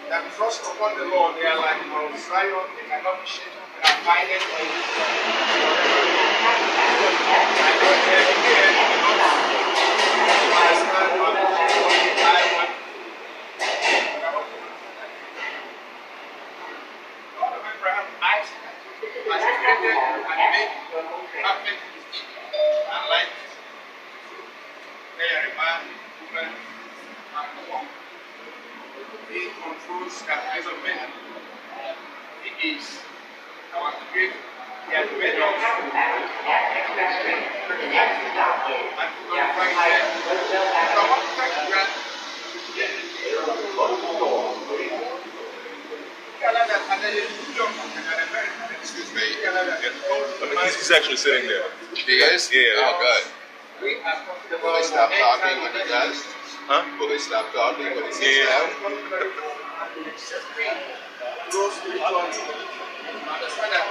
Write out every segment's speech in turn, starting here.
That trust upon the Lord, they are like Mount Zion, they cannot be shaken, they are guided by His God of Abraham, Isaac, has created and made perfect and like they are a man, woman, and a woman. He controls the affairs of men. He is our creator. He has made us. And to glorify Him. So what thank God? Excuse me. He's actually sitting there. He is? Yeah. Oh, good. Will they stop talking when he does? Huh? Will they stop talking when he sits down? Stand up.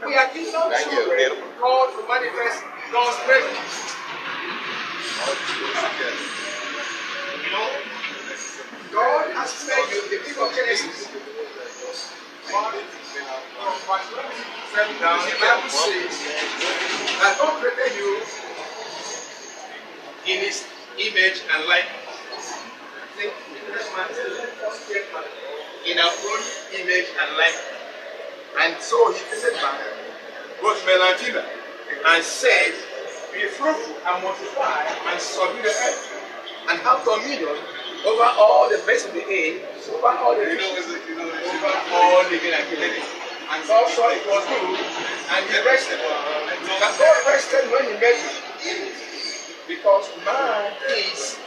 We are kingdom children called to manifest God's presence. You know, God has said in the book of Genesis. The Bible says that God created you in His image and likeness. In our own image and likeness. And so He created man, both male and female, and said, be fruitful and multiply and subdue the earth, and have dominion over all the best of the age, over all the over all living activity. And God saw it was good, and He rested. And God rested when He made it, because man is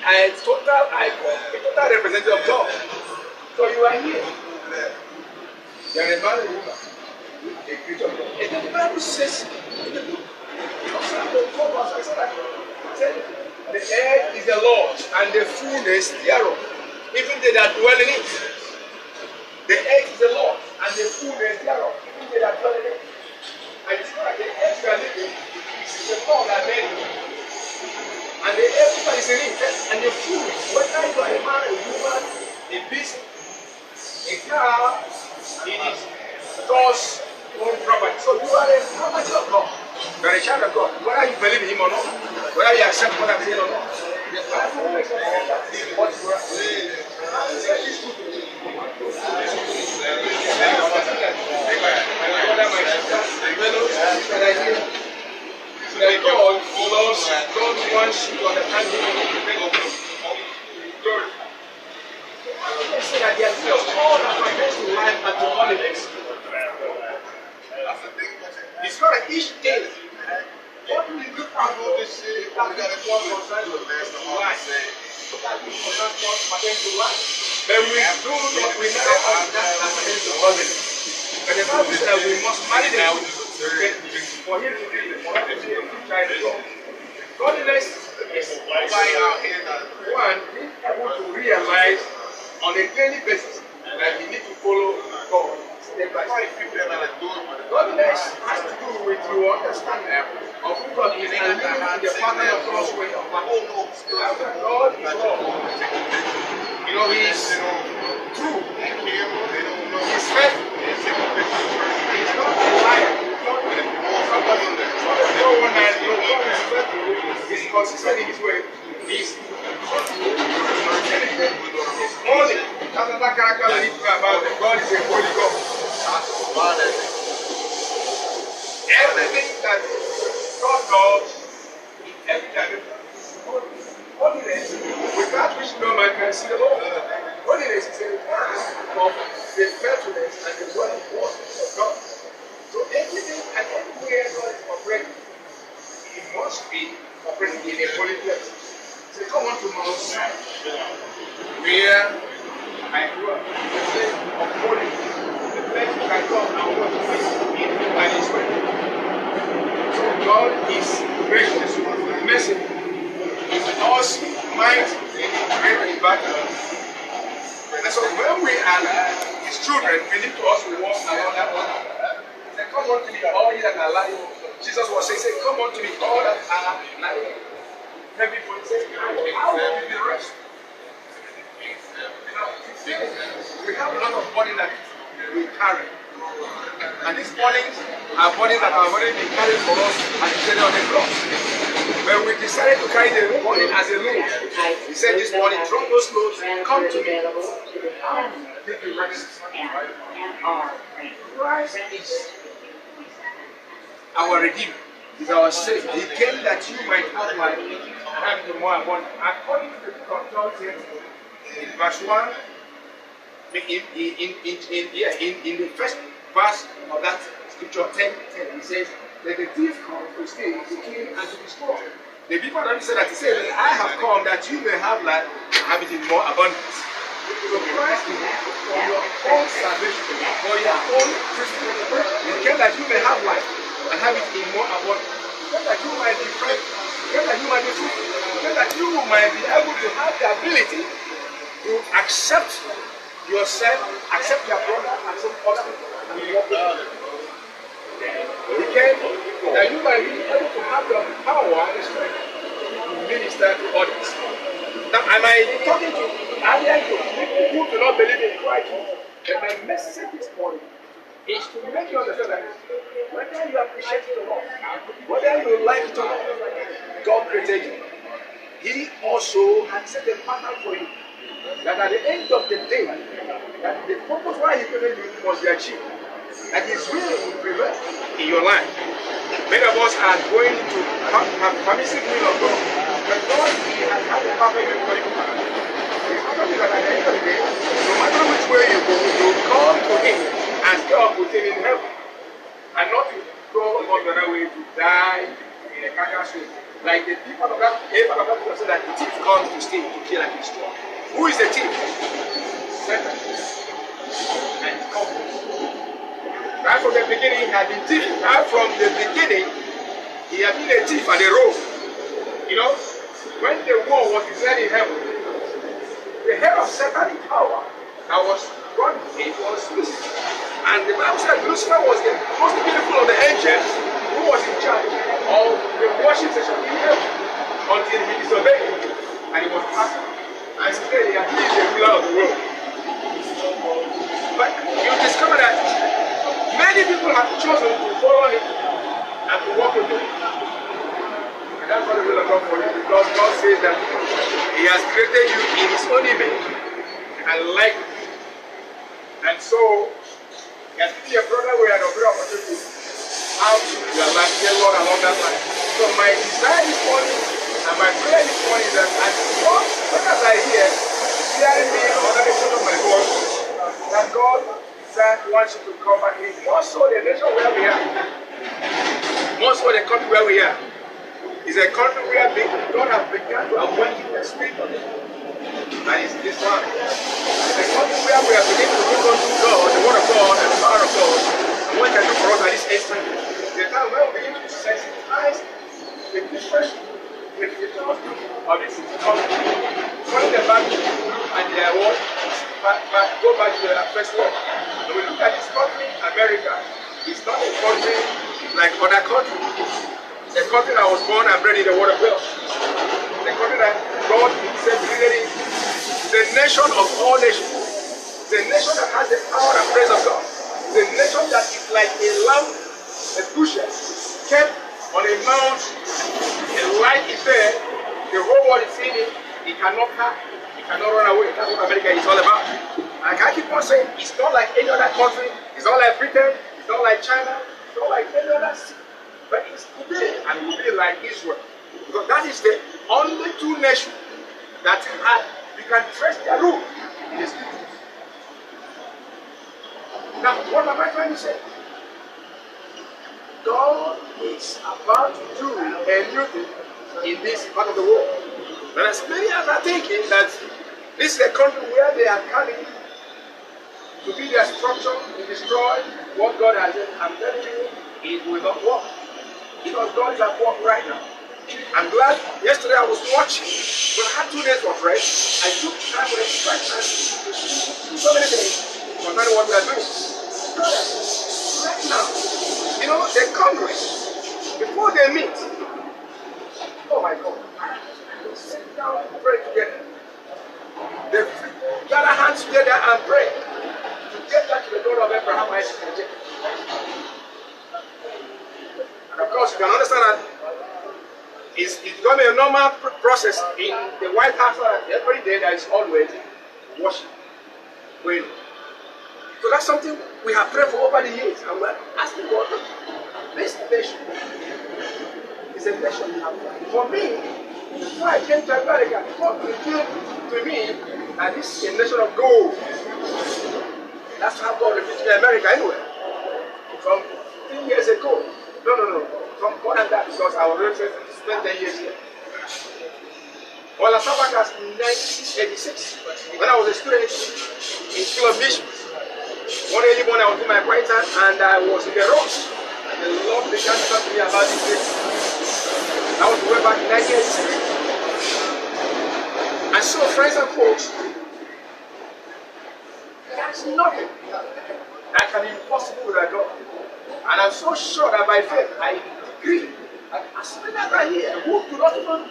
a total icon, a total representative of God. So you are here. You are a man and woman, a creature of God. And the Bible says, in the book of Psalm 4:6, the earth is the Lord's and the fullness thereof, even they that dwell in it. The earth is the Lord and the fullness thereof, even they that dwell in it. And it's not like the earth you are living is the Lord that made it. And the earth that is in it, and the fullness, whether you are a man, a woman, a beast, a car, it is God's own property. So you are a property of God. You are a child of God. Whether you believe in Him or not, whether you accept what I'm saying or not. The Bible makes us what you are. God wants you to understand Him. They say that they are still all that pertains to life and to godliness. It's not like each day. What do we look at? That is what concerns the life. That is what pertains to life. But we do not, we never understand that pertains to godliness. But the Bible says that we must marry the truth for him to be a true child of God. Godliness is by our one being able to realize on a daily basis that we need to follow God step by step. Godliness has to do with your understanding of who God is and living in the pattern of God's way of life. God is love. You know, He is true. He is faithful. He is not a liar. No one has no God is faithful. He is consistent in His way. He is holy. That's another character we need to know about Him. God is a holy God. Everything that God does, everything holiness, without which no man can see the Lord. Holiness is a part of the faithfulness and the word of God. So everything and everywhere God is operating, He must be operating in a holy place. So come on to Mount Zion, where I grew up, the place of holiness, the place where I come and work in and His way. So God is gracious, merciful, He's awesome, mighty, great in battle. And so when we are His children, we need to also walk along that path. Say, come unto me, all ye that are lying. Jesus was saying, come unto me, all that are lying. Everybody says, how will we be rest? We have a lot of bodies that we carry. And these bodies are bodies that have already been carried for us and carried on the cross. When we decided to carry the body as a load, He said, this body, drop those loads, come to me. Take the rest. Christ is our Redeemer. He's our Savior. He came that you might have life and have it more abundant. According to the book of John, in verse 1, in the first verse of that scripture 10, he says that the thief comes to steal, to kill, and to destroy. The people don't say that. He said, I have come that you may have life and have it in more abundance. So Christ is for your own salvation, for your own Christian. He came that you may have life and have it in more abundance. He came that you might be free. He came that you might be free. He came that you might be able to have the ability to accept yourself, accept your brother, accept other people, and walk with them. He came that you might be able to have the power and strength to minister to others. Now, am I talking to people who do not believe in Christ? And my message this morning is to make you understand that whether you appreciate it or not, whether you like it or not, God created you. He also has set a pattern for you. That at the end of the day, that the purpose why He created you must be achieved. That His will prevail in your life. Many of us are going to have permissive will of God. But God has had a perfect will for you. The perfect will that at the end of the day, no matter which way you go, you come to Him and stay up with Him in heaven. And not to go on the other way to die in a carcass way. Like the people of that, people said that the thief comes to steal, to kill, and destroy. Who is the thief? Satan. And his company. Right from the beginning, he had been thief. Right from the beginning, he had been a thief and a rogue. You know, when the war was declared in heaven, the head of satanic power that was running it was Lucifer. And the Bible said Lucifer was the most beautiful of the angels who was in charge of the worship session in heaven until he disobeyed and he was cast. And today he is the ruler of the world. But you discover that many people have chosen to follow him and to walk with him. And that's what the will of God for you, because God says that He has created you in His own image and likeness. And so, as your brother, we had a great opportunity out your life, dear Lord, along that line. So my desire this morning and my prayer this morning is that as God, as I hear, hearing me under the sound of my voice, that God wants you to come back in. More so the nation where we are. More so the country where we are. It's a country where God has begun to awaken the spirit of it. And it's this one. It's a country where we are beginning to look unto God, the word of God, and the power of God. And what can do for us at this instant? The time when we begin to sensitize the difference with the country of this country. When the Bible and their word, go back to the first word. When we look at this country, America, it's not a country like other countries. The country that was born and bred in the word of God. The country that God himself created in. The nation of all nations. The nation that has the power and praise of God. The nation that is like a lamp, a bushel, kept on a mount. A light is there. The whole world is seeing it. It cannot hide. It cannot run away. That's what America is all about. And I can keep on saying, it's not like any other country. It's not like Britain. It's not like China. It's not like any other city. But it's today and will be like Israel. Because that is the only two nations that had, you can trace their root in the scriptures. Now, what am I trying to say? God is about to do a new thing in this part of the world. But as many as are thinking that this is a country where they are coming to be their structure, to destroy what God has done, I'm telling you, it will not work. Because God is at work right now. I'm glad yesterday I was watching, but I had 2 days of rest. I took time to reflect and do so many things concerning what we are doing. Right now, you know, the Congress, before they meet, oh my God, they sit down and pray together. They gather hands together and pray to get back to the God of Abraham, Isaac, and Jacob. Of course, you can understand that it's going to be a normal process in the White House. Every day there is always worship. So that's something we have prayed for over the years, and we're asking God. This nation is a nation we have prayed. For me, before I came to America, God revealed to me that this is a nation of gold. That's how God revealed to me America anyway. From 3 years ago. No. From more than that, because I was ready to spend 10 years here. Well, as far back as 1986, when I was a student in School of Mission, one early morning I was doing my quiet time and I was in the rush. And the Lord began to talk to me about this place. That was way back in 1986. And so, friends and folks, there's nothing that can be impossible with our God. And I'm so sure that by faith, I agree that as many as are here who do not even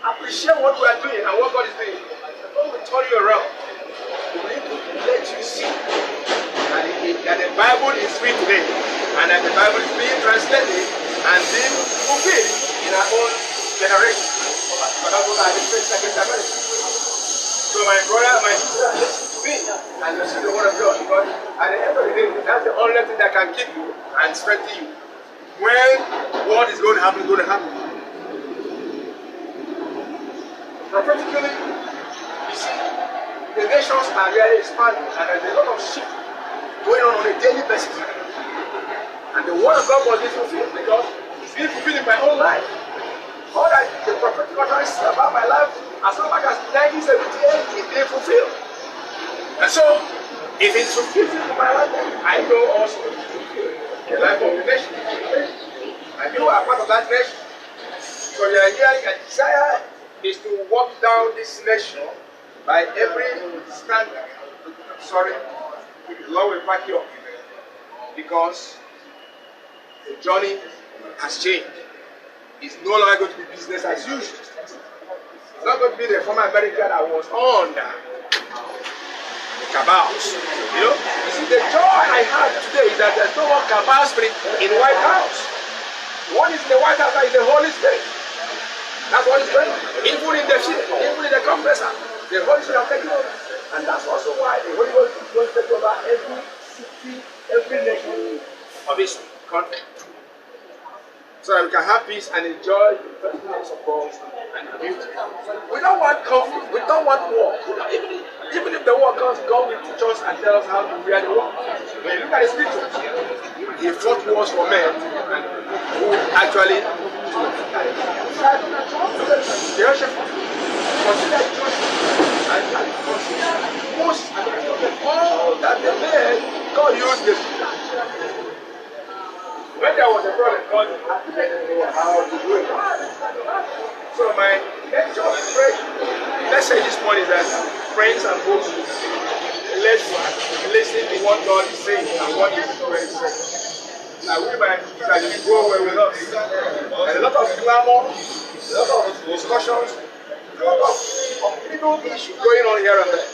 appreciate what we are doing and what God is doing, God will turn you around. We need to let you see that the Bible is free today and that the Bible is being translated and being fulfilled in our own generation. But that's what I expect against America. So my brother, my sister, listen to me and you see the word of God. Because at the end of the day, that's the only thing that can keep you and strengthen you. When what is going to happen is going to happen. Prophetically, you see, the nations are really expanding and there's a lot of shift going on a daily basis. And the word of God was being fulfilled because it's being fulfilled in my own life. All that the prophetic utterance about my life as long back as 1978 is being fulfilled. And so, if it's fulfilled in my life, I know also the life of the nation. And you are part of that nation. So you are hearing a desire is to walk down this nation by every standard. Sorry, the Lord will back you up. Because the journey has changed. It's no longer going to be business as usual. It's not going to be the former America that was on the cabals. You know? You see, the joy I have today is that there's no more cabal spirit in the White House. What is in the White House is the Holy Spirit. That's what is going on. Even in the city, even in the conference, the Holy Spirit has taken over. And that's also why the Holy Spirit is going to take over every city, every nation of this country. So that we can have peace and enjoy the presence of God and beauty. We don't want conflict. We don't want war. Even if the war comes, God will teach us and tell us how to wear the war. When you look at the scriptures, He fought wars for men and who actually consider and consider Moses and all that they made, God used this. When there was a problem, God had to let them know how to do it. So my lecture of prayer, message this morning is that friends and folks, let's listen to what God is saying and what His Word is saying. And we might that you go away with us. And a lot of clamor, a lot of discussions, a lot of legal issues going on here and there.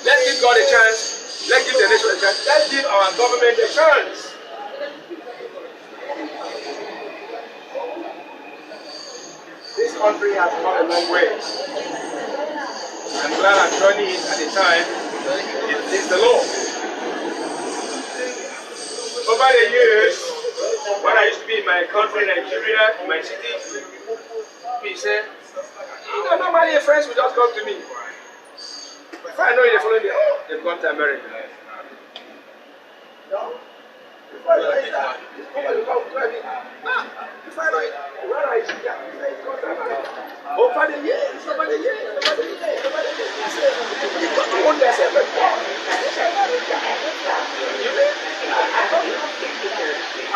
Let's give God a chance. Let's give the nation a chance. Let's give our government a chance. This country has come a long way. I'm glad I'm joining it at the time. It is the law. Over the years, when I used to be in my country, Nigeria, in my city, he said, normally friends will just come to me. If I know you the following day, they've gone to America. No? If I know it, where are you? Over the years,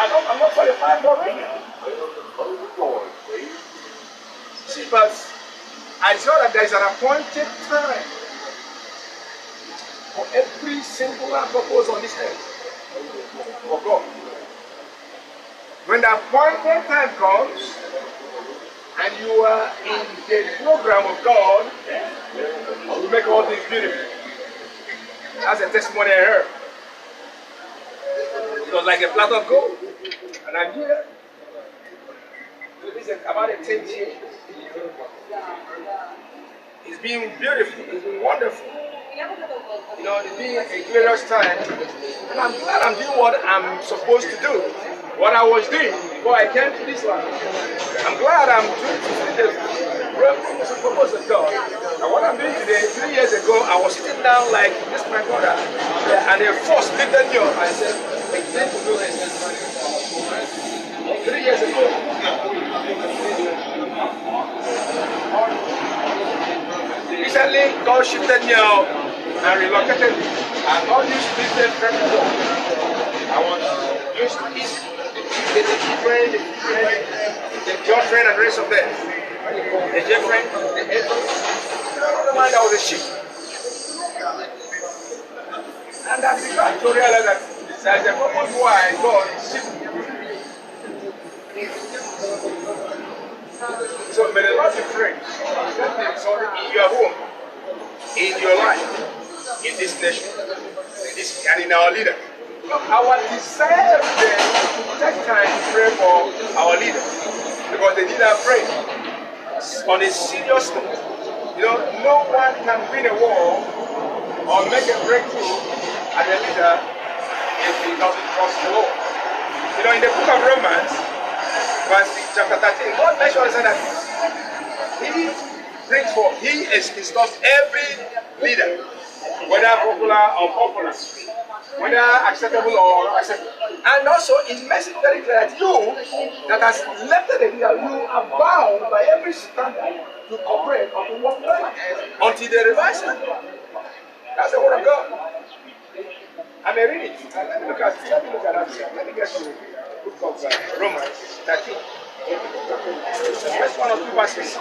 I'm not qualified for it. See, but I saw that there is an appointed time for every singular purpose on this earth. For God. When the appointed time comes, and you are in the program of God, you make all things beautiful. That's a testimony I heard. It was like a plot of gold. And I'm here. This is about a 10 years. It's been beautiful. It's been wonderful. You know, it's been a glorious time. And I'm glad I'm doing what I'm supposed to do. What I was doing before I came to this land. I'm glad I'm doing the purpose of God. And what I'm doing today, 3 years ago, I was sitting down like this, my brother, and a force lifted me up. I said, I need to do this. 3 years ago. Recently, God shifted me out and relocated me. And God used to be there from before. I was used to eat. The friend, the John friend, and the rest of them. The J friend, the A friend. The man that was a sheep. And I began to realize that there's a purpose why God is sheep. So may the Lord be praised. In your home, in your life, in this nation, and in our leader. Our desire today is take time to pray for our leaders because they need our prayer on a serious note. You know, no one can win a war or make a breakthrough as a leader if he doesn't trust the Lord. You know, in the book of Romans, chapter 13, God mentions that He brings forth, He installs every leader, whether popular or unpopular. Whether acceptable or unacceptable. And also, it makes it very clear that you that has left the leader, you are bound by every standard to operate or to work right until they revise it. That's the word of God. I may read it. Let me look at that. Let me get to the book of Romans 13. Just 1 or 2 verses.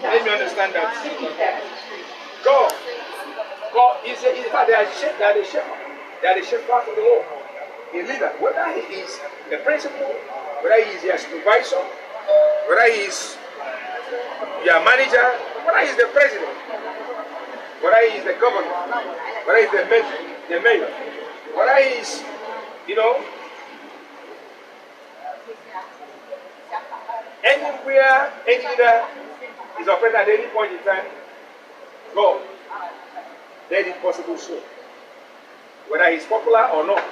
Let me understand that. God is in fact, they are the shepherd. They are the shepherd of the Lord. A leader, whether he is the principal, whether he is your supervisor, whether he is your manager, whether he is the president, whether he is the governor, whether he is the mayor, whether he is, you know, anywhere, any leader is operating at any point in time, God, let it possible so. Whether he's popular or not,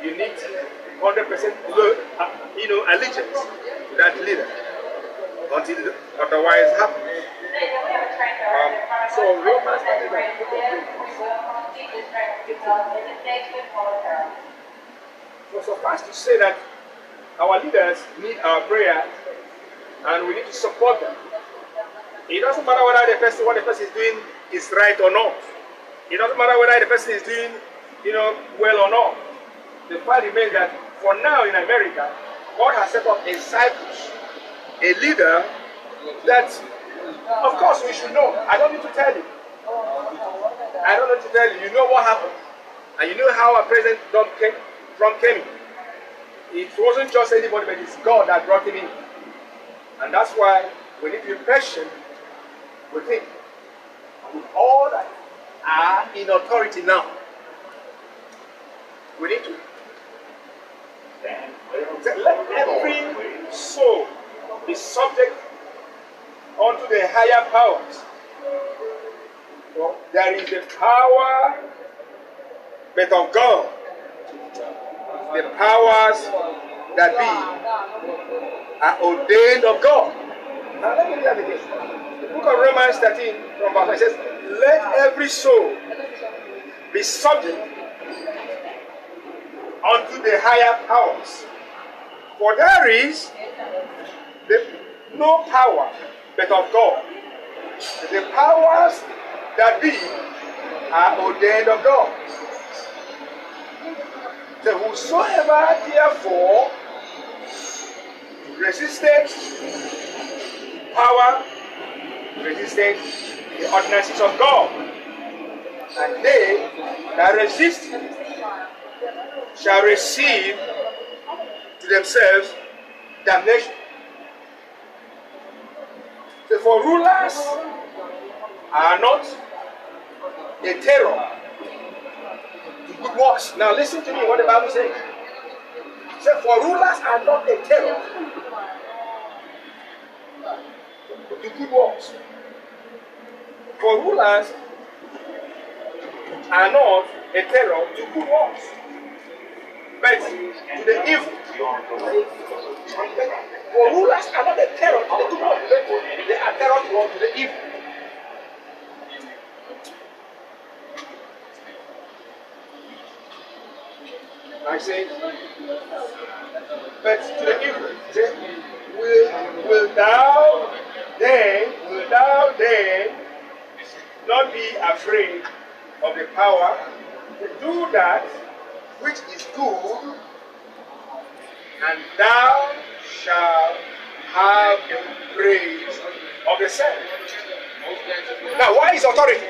you need 100% allegiance to that leader until otherwise happens. So Romans so suffice to say that our leaders need our prayer, and we need to support them. It doesn't matter whether what the person is doing is right or not. It doesn't matter whether the person is doing, well or not. The fact remains that for now in America, God has set up a disciples, a leader that, of course, we should know. I don't need to tell you. I don't need to tell you. You know what happened, and you know how our President Trump came in. It wasn't just anybody, but it's God that brought him in, and that's why we need to be patient with him, with all that are in authority now. We need to let every soul be subject unto the higher powers. Well, there is the power, but of God. The powers that be are ordained of God. Now let me read that again. The book of Romans 13 from verse 9 says, let every soul be subject unto the higher powers. For there is no power but of God. The powers that be are ordained of God. So whosoever therefore resisted power, resisted the ordinances of God, and they that resist shall receive to themselves damnation. So for rulers are not a terror to good works. Now listen to me what the Bible says. It says, for rulers are not a terror to good works. For rulers are not a terror to good works, but to the evil. For rulers are not a terror to the good works, but they are terror to the evil. I say, but to the evil. Say, will thou then not be afraid of the power to do that which is good, and thou shalt have praise of the same. Now, why is authority?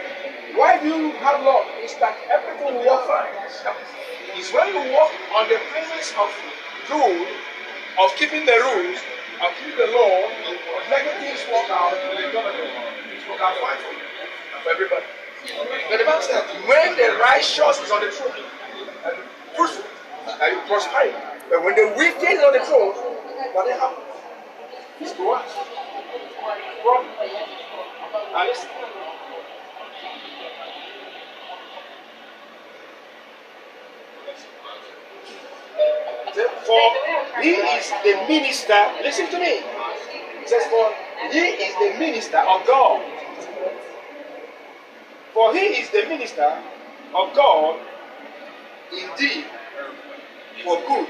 Why do you have law? It's that everything will work fine. It's when you walk on the premise of rule, of keeping the rules, of keeping the law, of making things work out in the government. Things work out fine for you and for everybody. But the Bible says, when the righteous is on the throne, fruitful, and you prosper. But when the wicked is on the throne, what they happen? It's to us. Problem. And listen. For he is the minister, listen to me. It says, for he is the minister of God. For he is the minister of God indeed for good.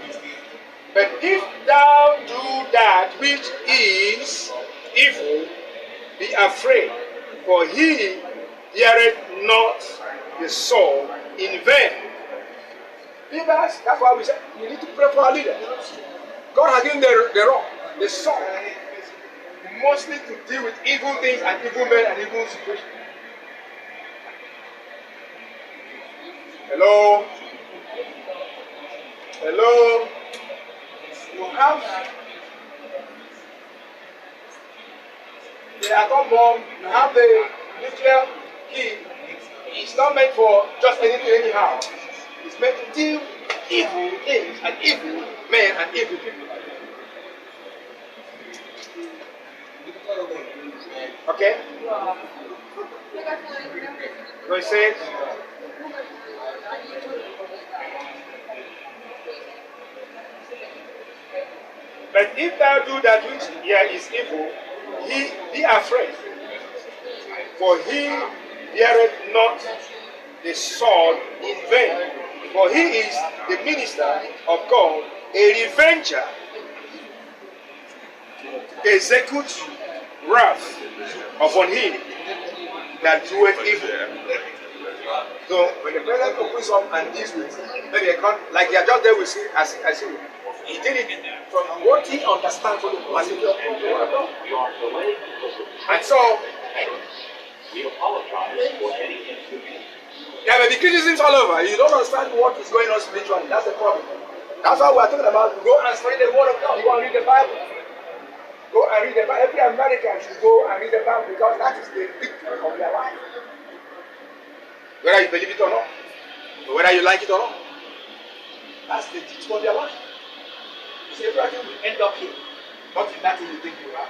But if thou do that which is evil, be afraid, for he heareth not the sword in vain. Leaders, that's why we say we need to pray for our leaders. God has given the rock, the sword, mostly to deal with evil things and evil men and evil situations. Hello? Hello? You have the atom bomb, you have the nuclear key. It's not meant for just anything anyhow. It's meant to deal with evil things and evil men and evil people. Okay? So it says, but if thou do that which here is evil, he be afraid, for he heareth not the sword in vain. For he is the minister of God, a revenger execute wrath upon him that doeth evil. So when the president opens up and deals with maybe a country, like he had just there with as you, he did it from what he understands from the passage of the word of God. And so there may be criticisms all over. You don't understand what is going on spiritually. That's the problem. That's why we are talking about go and study the word of God. Go and read the Bible. Go and read the Bible. Every American should go and read the Bible because that is the victory of their life. Whether you believe it or not, or whether you like it or not, that's the teaching of their life. You see, everything will end up here, not in that thing you think you are.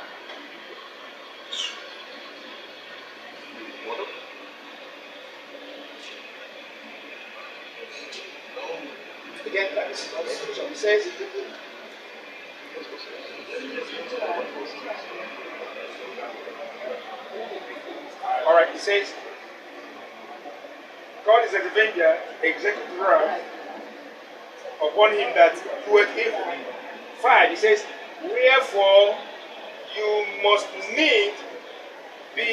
Again, that is not the scripture. It says, all right, it says, God is an avenger, execute wrath upon him that doeth evil. 5, he says, wherefore you must need